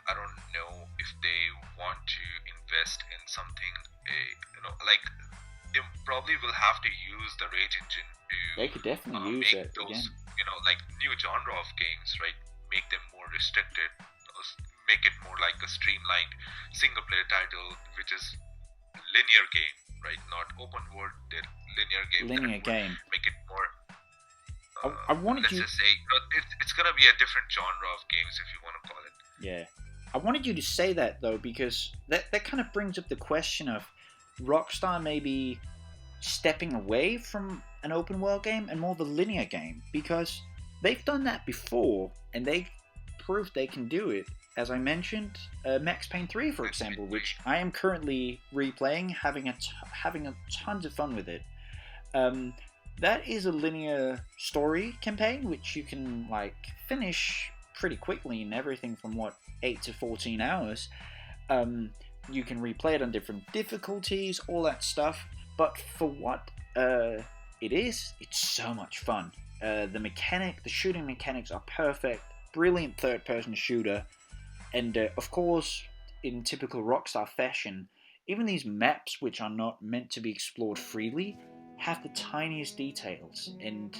I don't know if they want to invest in something, they probably will have to use the Rage engine to. They could definitely use make it those, again. like new genre of games, right? Make them more restricted. Make it more like a streamlined single-player title, which is linear game, right? Not open world, linear game. Make it more. I wanted let's just say it's gonna be a different genre of games, if you want to call it. Yeah, I wanted you to say that though, because that kind of brings up the question of Rockstar maybe stepping away from an open world game and more the linear game, because they've done that before and they proved they can do it. As I mentioned, Max Payne 3, for example, which I am currently replaying, having a tons of fun with it. That is a linear story campaign, which you can finish pretty quickly in everything from 8 to 14 hours. You can replay it on different difficulties, all that stuff. But for what it is, it's so much fun. The shooting mechanics are perfect. Brilliant third-person shooter. And, of course, in typical Rockstar fashion, even these maps, which are not meant to be explored freely, have the tiniest details, and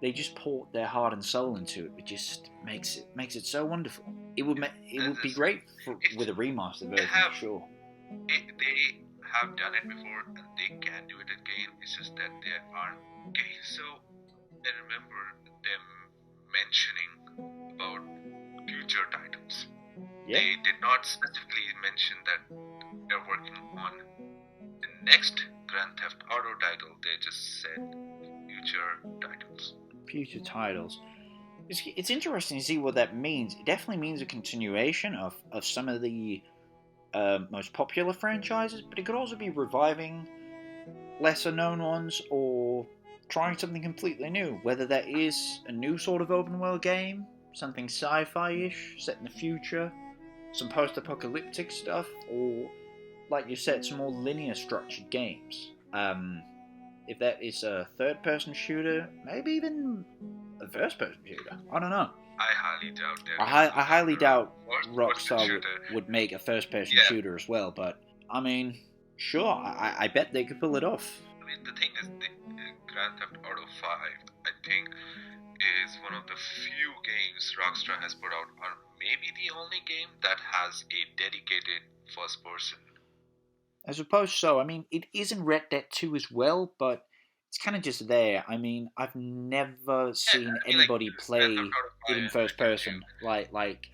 they just pour their heart and soul into it, which just makes it so wonderful. It would be great with a remastered version, for sure. They have done it before, and they can do it again. It's just that they aren't okay. So I remember them mentioning about future titles. Yeah. They did not specifically mention that they're working on the next Grand Theft Auto title. They just said future titles. It's interesting to see what that means. It definitely means a continuation of some of the most popular franchises, but it could also be reviving lesser known ones or trying something completely new, whether that is a new sort of open world game, something sci-fi-ish set in the future, some post-apocalyptic stuff, or, like you said, some more linear structured games. If that is a third-person shooter, maybe even a first-person shooter. I don't know. I highly doubt that. I highly doubt First-person Rockstar shooter. would make a first-person Yeah. shooter as well, but, I mean, sure, I bet they could pull it off. I mean, the thing is, Grand Theft Auto 5, I think, is one of the few games Rockstar has put out, or maybe the only game that has a dedicated first person. I suppose so. I mean, it is in Red Dead 2 as well, but it's kind of just there. I mean, I've never seen anybody play it in first person, like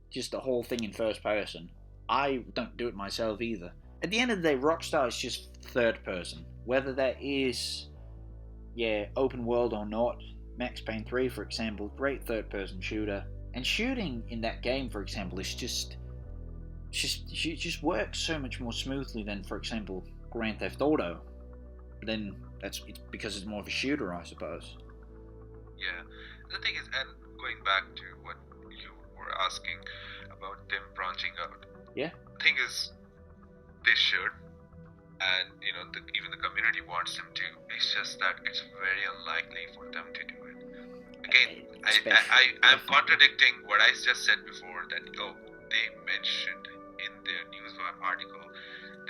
just the whole thing in first person. I don't do it myself either. At the end of the day, Rockstar is just third person. Whether that is, open world or not. Max Payne 3, for example, great third person shooter. And shooting in that game, for example, is just works so much more smoothly than, for example, Grand Theft Auto. But then it's because it's more of a shooter, I suppose. Yeah. The thing is, and going back to what you were asking about them branching out. Yeah. The thing is, they should, and even the community wants them to. It's just that it's very unlikely for them to do it. Again, I'm contradicting what I just said before. That they mentioned in their newswire article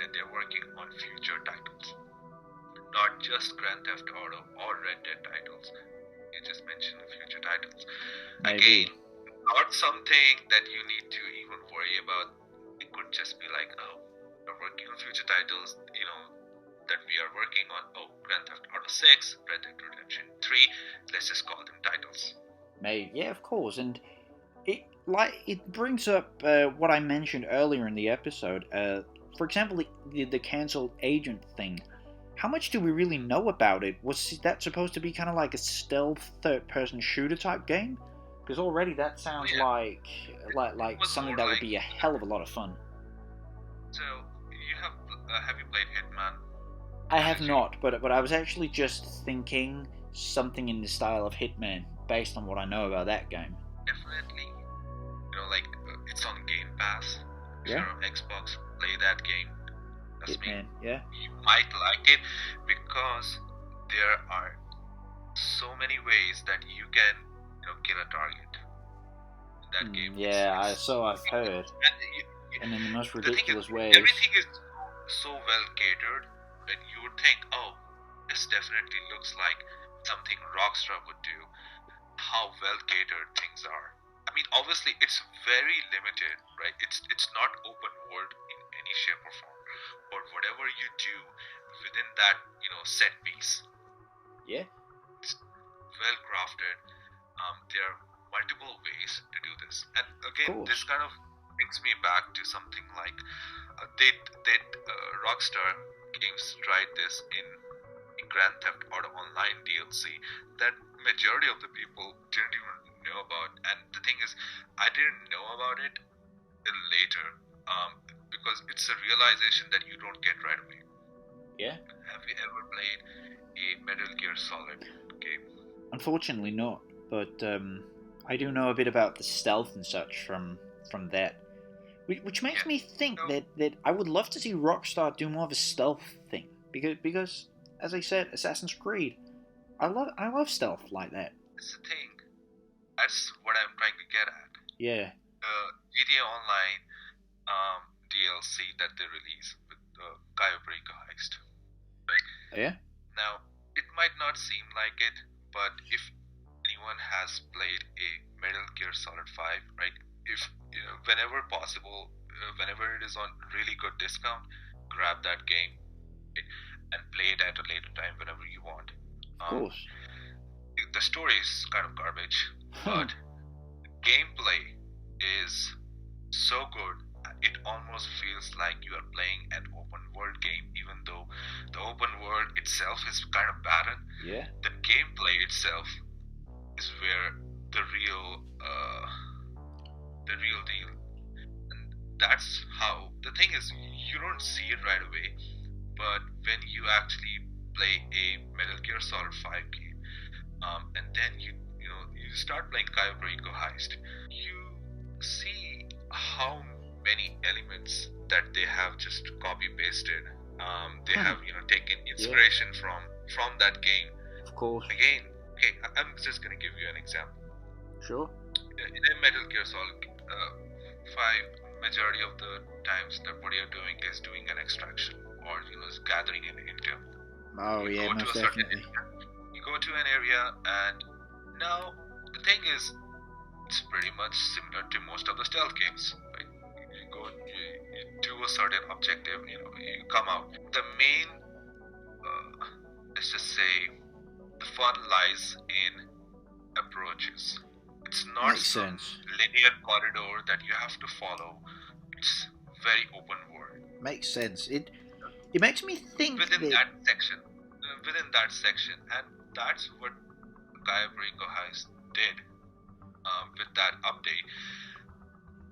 that they're working on future titles, not just Grand Theft Auto or Red Dead titles. You just mentioned the future titles. Maybe. Again, not something that you need to even worry about. It could just be like, we're working on future titles, that we are working on. Grand Theft Auto 6, Red Dead Redemption 3. Let's just call them titles. Maybe, yeah, of course, and it brings up what I mentioned earlier in the episode. For example, the cancelled agent thing. How much do we really know about it? Was that supposed to be kind of like a stealth third-person shooter type game? Because already that sounds like something that would be a hell of a lot of fun. So have you played Hitman? I have not, but I was actually just thinking something in the style of Hitman, based on what I know about that game. Definitely. It's on Game Pass. If Yeah. you're on Xbox, play that game. Hitman, yeah. You might like it because there are so many ways that you can, kill a target in that game. Yeah, I've heard. And in the most ridiculous ways. Everything is so well catered that you would think, this definitely looks like something Rockstar would do. How well catered things are. I mean, obviously, it's very limited, right? It's not open world in any shape or form. But whatever you do within that, set piece, Yeah. it's well crafted. There are multiple ways to do this, and again, this kind of brings me back to something like Rockstar Games tried this in Grand Theft Auto Online DLC that majority of the people didn't even know about. And the thing is, I didn't know about it till later, because it's a realization that you don't get right away. Yeah. Have you ever played a Metal Gear Solid game? Unfortunately not, but I do know a bit about the stealth and such from that. Which makes me think that I would love to see Rockstar do more of a stealth thing, because as I said, Assassin's Creed, I love stealth like that. It's the thing. That's what I'm trying to get at. Yeah. GTA Online DLC that they release with the Kyber heist. Right? Yeah. Now, it might not seem like it, but if anyone has played a Metal Gear Solid 5, right? If whenever possible, whenever it is on really good discount, grab that game, right, and play it at a later time whenever you want. Of course. The story is kind of garbage, but the gameplay is so good. It almost feels like you are playing an open world game, even though the open world itself is kind of barren. Yeah. The gameplay itself is where the real deal. And that's how the thing is. You don't see it right away, but when you actually play a Metal Gear Solid 5 game, and then you start playing Kyber Heist, you see how many elements that they have just copy pasted. They have taken Yeah. inspiration from that game. Of course. Again, okay, I'm just gonna give you an example. Sure. In a Metal Gear Solid 5, majority of the times that what you're doing is doing an extraction or is gathering an intel. Oh yeah, most definitely. You go to an area, and now the thing is, it's pretty much similar to most of the stealth games. Right? You do a certain objective, you come out. The main, let's just say, the fun lies in approaches. It's not Makes some sense. linear corridor that you have to follow. It's very open world. Makes sense. It makes me think within that section, and that's what Gabrico Heist did with that update.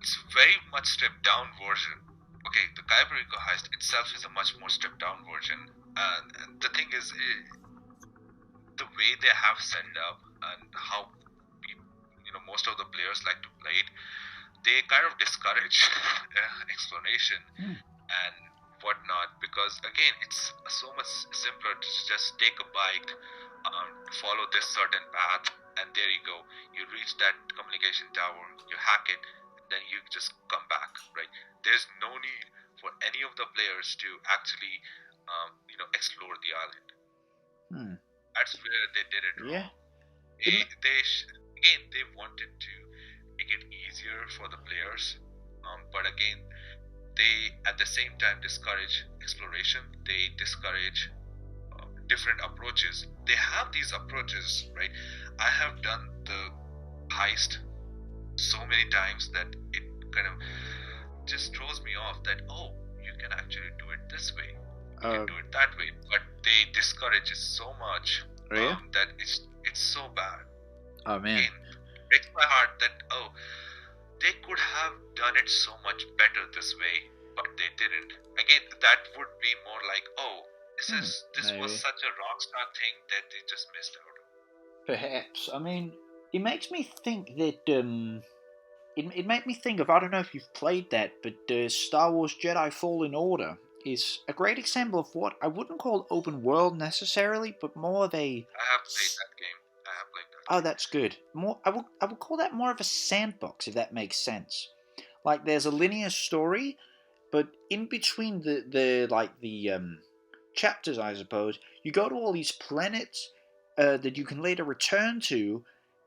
It's very much stripped down version. Okay, the Gabrico Heist itself is a much more stripped down version, and the thing is, the way they have set it up and how most of the players like to play it, they kind of discourage explanation and whatnot, because again, it's so much simpler to just take a bike, follow this certain path, and there you go. You reach that communication tower, you hack it, and then you just come back, right? There's no need for any of the players to actually explore the island. That's where they did it wrong. They wanted to make it easier for the players, but again, they at the same time discourage exploration. They discourage different approaches. They have these approaches, right? I have done the heist so many times that it kind of just throws me off that, you can actually do it this way, you can do it that way, but they discourage it so much that it's so bad. Oh man, again, it breaks my heart that they could have done it so much better this way, but they didn't. Again, that would be more like, this was such a Rockstar thing that they just missed out. Perhaps. I mean, it makes me think that it made me think of, I don't know if you've played that, but Star Wars Jedi Fallen Order is a great example of what I wouldn't call open world necessarily, but more of a... I have played that game. Oh, that's good. I would call that more of a sandbox, if that makes sense. Like, there's a linear story, but in between the chapters, I suppose, you go to all these planets that you can later return to,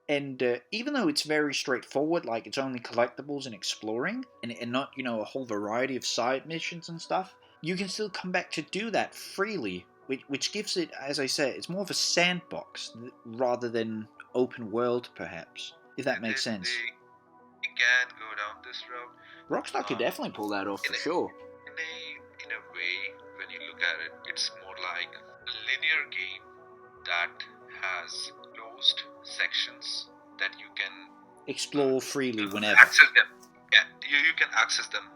and even though it's very straightforward, like it's only collectibles and exploring, and not, a whole variety of side missions and stuff, you can still come back to do that freely, which gives it, as I said, it's more of a sandbox rather than open world, perhaps, if that makes sense. They can go down this route. Rockstar could definitely pull that off for sure. In a way, when you look at it, it's more like a linear game that has closed sections that you can explore freely whenever. Access them. Yeah, you can access them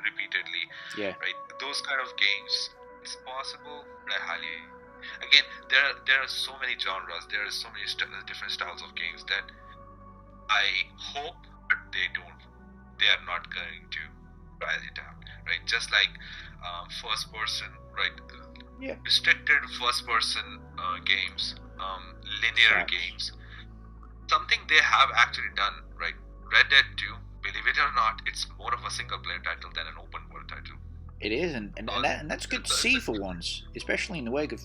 repeatedly. Yeah. Right. Those kind of games, it's possible, but I highly. Again, there are so many genres. There are so many different styles of games that I hope, but they are not going to try it out. Right. Just like first person. Right. Yeah. Restricted first person games. Linear games. Something they have actually done. Right. Red Dead 2. Believe it or not, it's more of a single player title than an open world title. It is, and that's good to see for once, especially in the wake of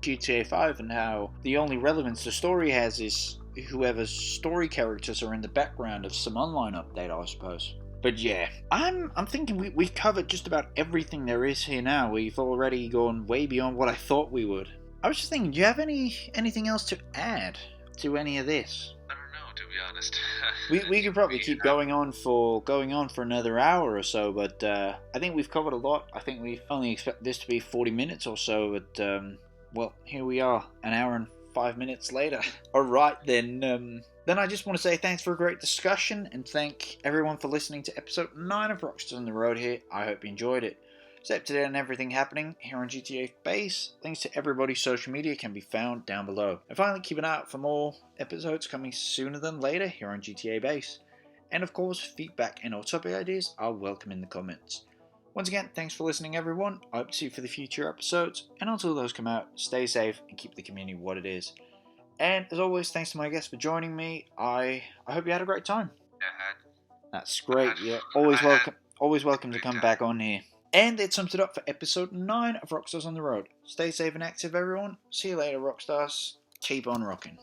GTA 5 and how the only relevance the story has is whoever's story characters are in the background of some online update, I suppose. But yeah, I'm thinking we've covered just about everything there is here now. We've already gone way beyond what I thought we would. I was just thinking, do you have anything else to add to any of this? I don't know, to be honest. we could probably keep going on for another hour or so, but I think we've covered a lot. I think we only expect this to be 40 minutes or so, but well, here we are, an hour and 5 minutes later. Alright then I just want to say thanks for a great discussion, and thank everyone for listening to episode 9 of Rockstars On The Road here. I hope you enjoyed it. Stay up to date on everything happening here on GTABase. Links to everybody's social media can be found down below. And finally, keep an eye out for more episodes coming sooner than later here on GTABase. And of course, feedback and or topic ideas are welcome in the comments. Once again, thanks for listening everyone. I hope to see you for the future episodes, and until those come out, stay safe and keep the community what it is. And as always, thanks to my guests for joining me. I hope you had a great time. That's great. Yeah, always welcome to come back on here. And that sums it up for episode 9 of Rockstars on the Road. Stay safe and active, everyone. See you later, Rockstars. Keep on rocking.